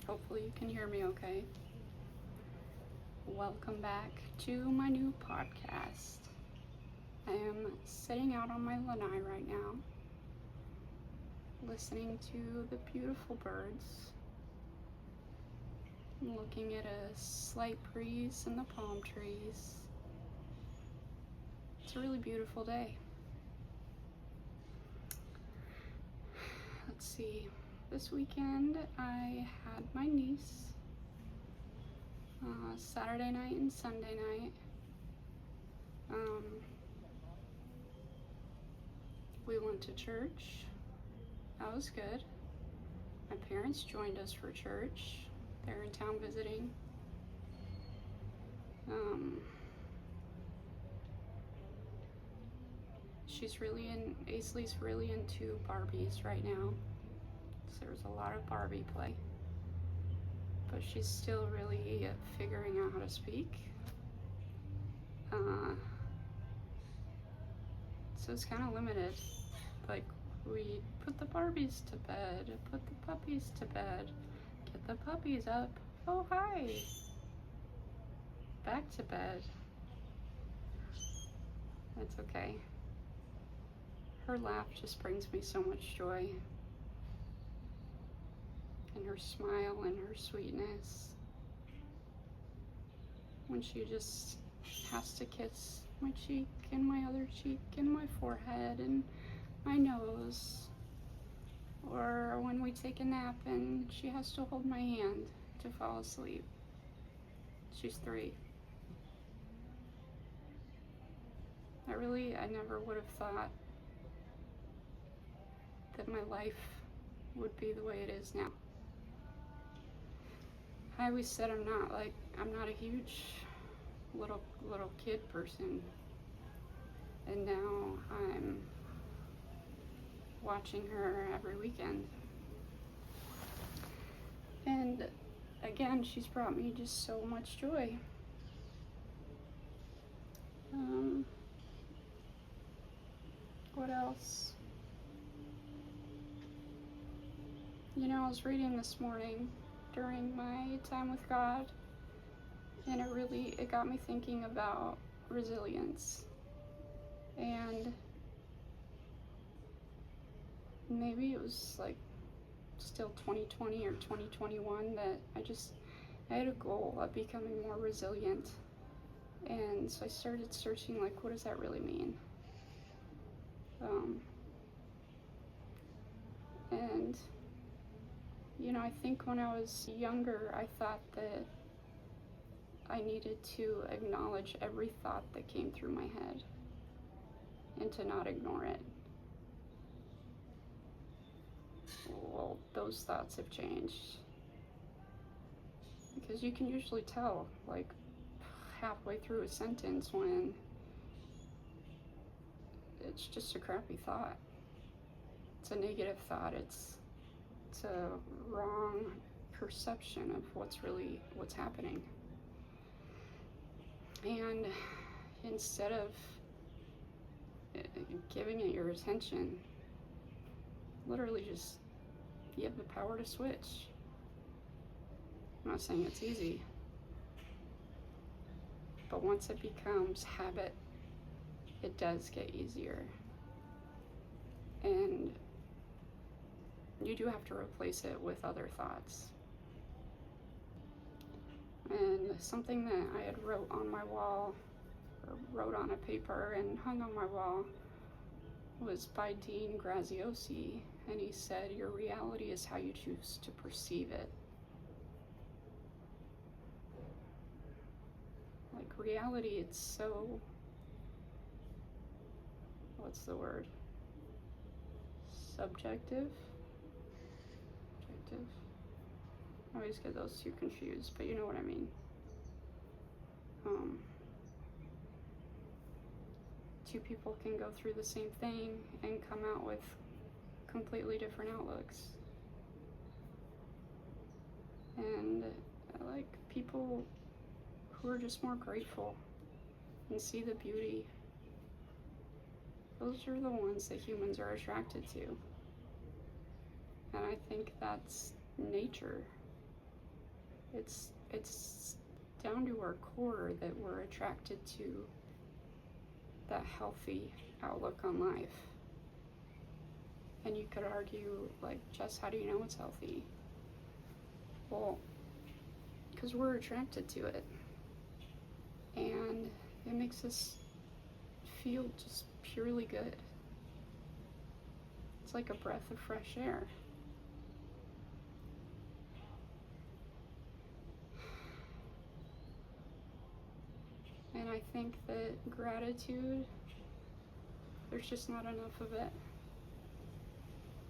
Hopefully you can hear me okay. Welcome back to my new podcast. I am sitting out on my lanai right now, listening to the beautiful birds. I'm looking at a slight breeze in the palm trees. It's a really beautiful day. Let's see. This weekend I had my niece, Saturday night and Sunday night. We went to church. That was good. My parents joined us for church. They're in town visiting. Aisley's really into Barbies right now. So there's a lot of Barbie play. But she's still really figuring out how to speak. So it's kind of limited. Like, we put the Barbies to bed, put the puppies to bed, get the puppies up. Oh, hi. Back to bed. That's okay. Her laugh just brings me so much joy. And her smile and her sweetness. When she just has to kiss my cheek and my other cheek and my forehead and my nose. Or when we take a nap and she has to hold my hand to fall asleep. She's 3. I never would have thought that my life would be the way it is now. I always said I'm not a huge little kid person, and now I'm watching her every weekend. And again, she's brought me just so much joy. What else? I was reading this morning during my time with God, and it got me thinking about resilience. And maybe it was like still 2020 or 2021 that I had a goal of becoming more resilient. And so I started searching, like, what does that really mean? And I think when I was younger, I thought that I needed to acknowledge every thought that came through my head and to not ignore it. Well, those thoughts have changed. Because you can usually tell, like, halfway through a sentence when it's just a crappy thought. It's a negative thought. It's a wrong perception of what's happening. And instead of giving it your attention, literally just, you have the power to switch. I'm not saying it's easy, but once it becomes habit, it does get easier. And you do have to replace it with other thoughts. And something that I had wrote on a paper and hung on my wall was by Dean Graziosi, and he said, "Your reality is how you choose to perceive it." Like, reality, it's so, what's the word? Subjective? Objective? I always get those two confused, but you know what I mean. Two people can go through the same thing and come out with completely different outlooks. And I like people who are just more grateful and see the beauty. Those are the ones that humans are attracted to. And I think that's nature. It's down to our core that we're attracted to that healthy outlook on life. And you could argue, like, Jess, how do you know it's healthy? Well, because we're attracted to it. And it makes us feel just purely good. It's like a breath of fresh air. And I think that gratitude, there's just not enough of it.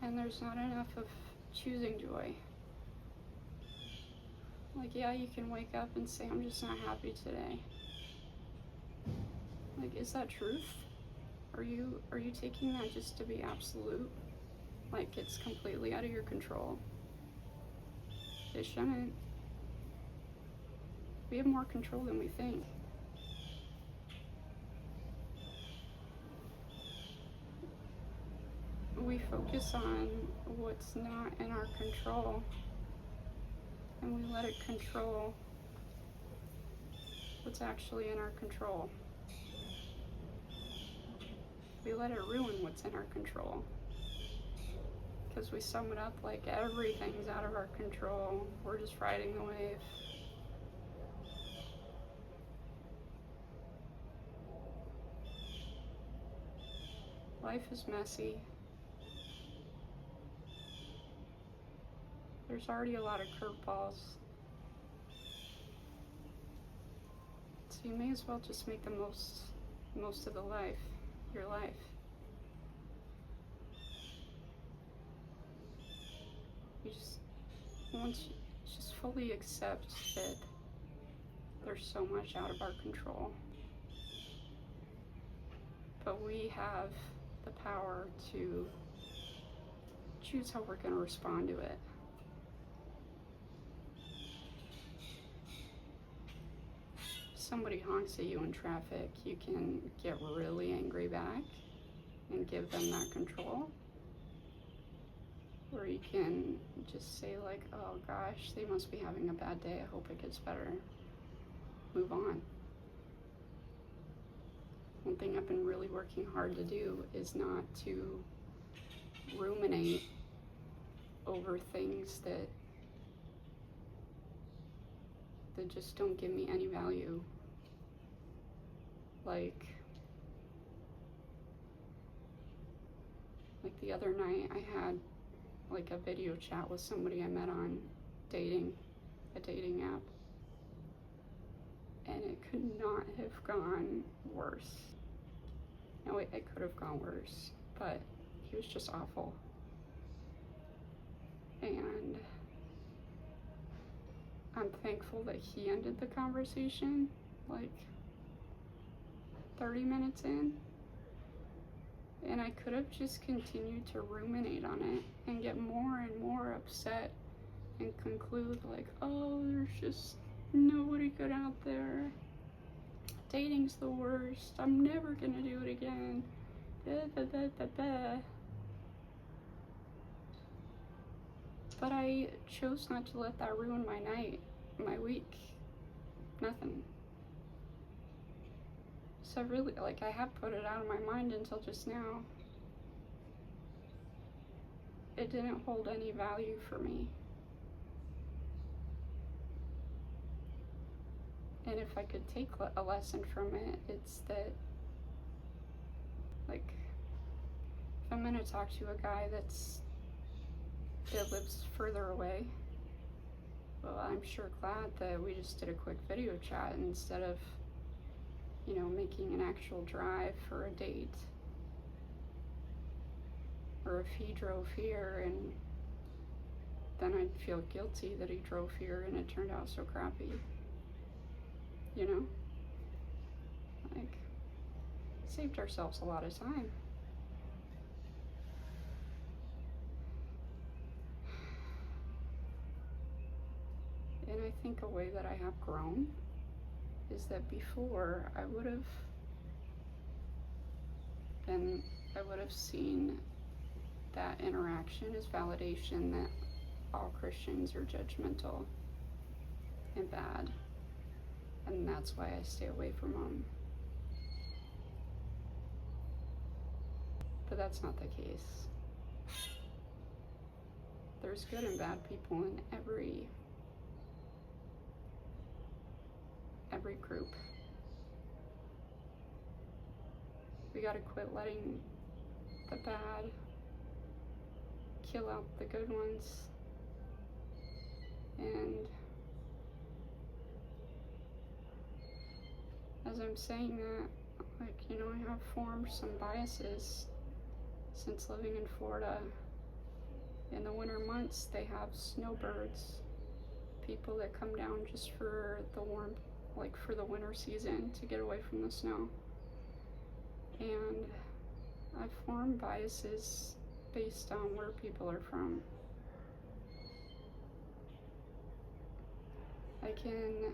And there's not enough of choosing joy. Like, yeah, you can wake up and say, I'm just not happy today. Like, is that truth? Are you taking that just to be absolute? Like, it's completely out of your control? It shouldn't. We have more control than we think. We focus on what's not in our control, and we let it control what's actually in our control. We let it ruin what's in our control, because we sum it up like everything's out of our control. We're just riding the wave. Life is messy. There's already a lot of curveballs. So you may as well just make the most of your life. Once you just fully accept that there's so much out of our control. But we have the power to choose how we're going to respond to it. Somebody honks at you in traffic, you can get really angry back and give them that control. Or you can just say, like, oh gosh, they must be having a bad day, I hope it gets better. Move on. One thing I've been really working hard to do is not to ruminate over things that just don't give me any value. Like the other night I had like a video chat with somebody I met on a dating app, and it could not have gone worse. No, it could have gone worse, but he was just awful. And I'm thankful that he ended the conversation like 30 minutes in. And I could have just continued to ruminate on it and get more and more upset and conclude like, oh, there's just nobody good out there. Dating's the worst. I'm never gonna do it again. But I chose not to let that ruin my night, my week, nothing. So really, like, I have put it out of my mind until just now. It didn't hold any value for me. And if I could take a lesson from it, it's that, like, if I'm gonna talk to a guy that lives further away, well, I'm sure glad that we just did a quick video chat instead of, you know, making an actual drive for a date. Or if he drove here and then I'd feel guilty that he drove here and it turned out so crappy. You know? Like, saved ourselves a lot of time. And I think a way that I have grown is that before I would have seen that interaction as validation that all Christians are judgmental. and bad, and that's why I stay away from them. But that's not the case. There's good and bad people in every group. We gotta quit letting the bad kill out the good ones. And as I'm saying that, like, you know, I have formed some biases since living in Florida. In the winter months, they have snowbirds, people that come down just for the warmth, like for the winter season, to get away from the snow. And I've formed biases based on where people are from. I can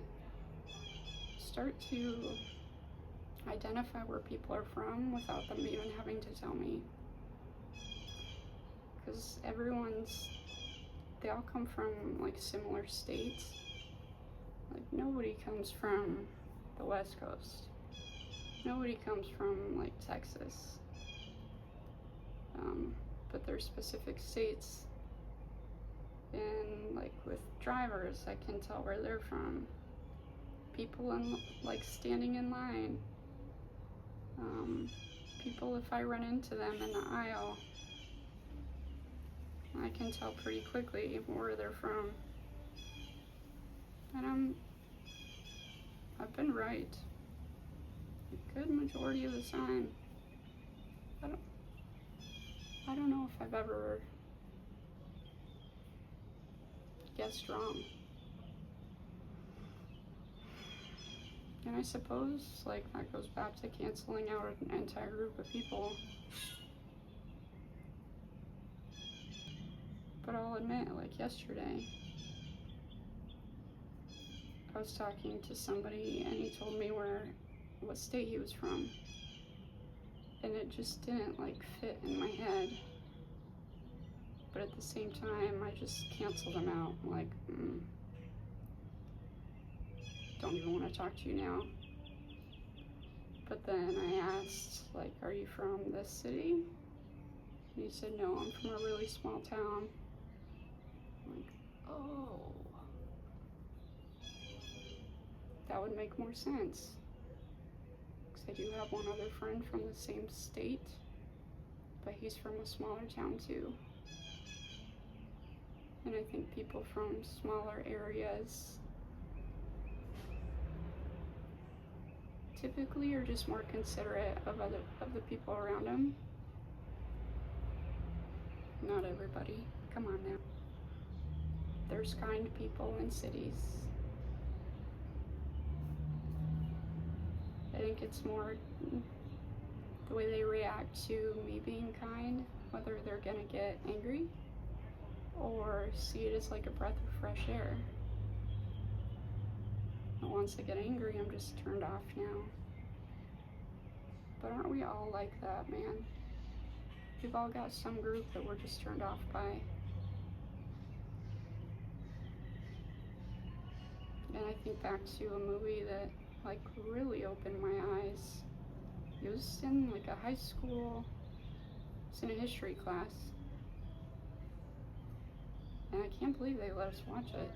start to identify where people are from without them even having to tell me. Because they all come from like similar states. Like nobody comes from the West Coast. Nobody comes from like Texas. But there's specific states. And like with drivers, I can tell where they're from. People in like standing in line. People, if I run into them in the aisle, I can tell pretty quickly where they're from. And I've been right a good majority of the time. I don't know if I've ever guessed wrong. And I suppose like that goes back to canceling out an entire group of people. But I'll admit, like yesterday, I was talking to somebody and he told me what state he was from. And it just didn't like fit in my head. But at the same time, I just canceled him out. I'm like, don't even want to talk to you now. But then I asked, like, are you from this city? And he said, no, I'm from a really small town. I'm like, oh, that would make more sense. Because I do have one other friend from the same state, but he's from a smaller town too. And I think people from smaller areas typically are just more considerate of the people around them. Not everybody. Come on now. There's kind people in cities. I think it's more the way they react to me being kind, whether they're gonna get angry or see it as like a breath of fresh air. And once I get angry, I'm just turned off now. But aren't we all like that, man? We've all got some group that we're just turned off by. And I think back to a movie that like really opened my eyes. It was in like a high school, it's in a history class. And I can't believe they let us watch it.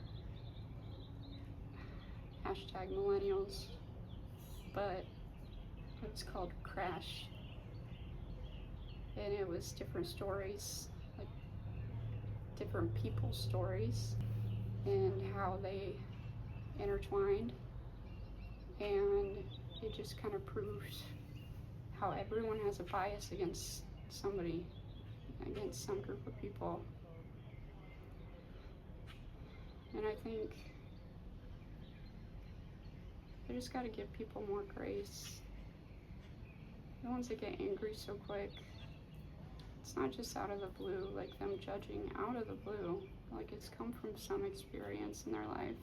#millennials. But it's called Crash. And it was different stories, like different people's stories and how they intertwined. And it just kind of proves how everyone has a bias against somebody, against some group of people. And I think I just gotta give people more grace. The ones that get angry so quick, it's not just out of the blue, like them judging out of the blue, like it's come from some experience in their life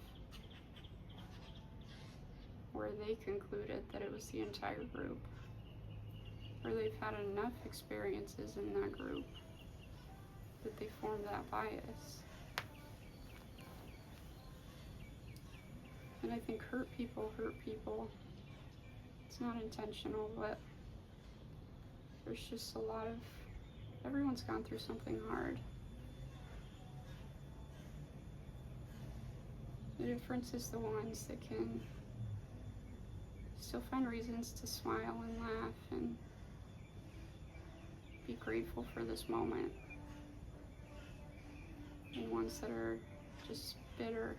where they concluded that it was the entire group, or they've had enough experiences in that group that they formed that bias. And I think hurt people hurt people. It's not intentional, but there's just a lot of, everyone's gone through something hard. The difference is the ones that can still find reasons to smile and laugh and be grateful for this moment. And ones that are just bitter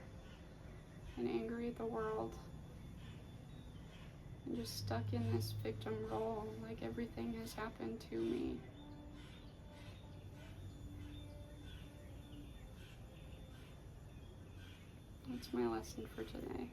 and angry at the world and just stuck in this victim role, like everything has happened to me. That's my lesson for today.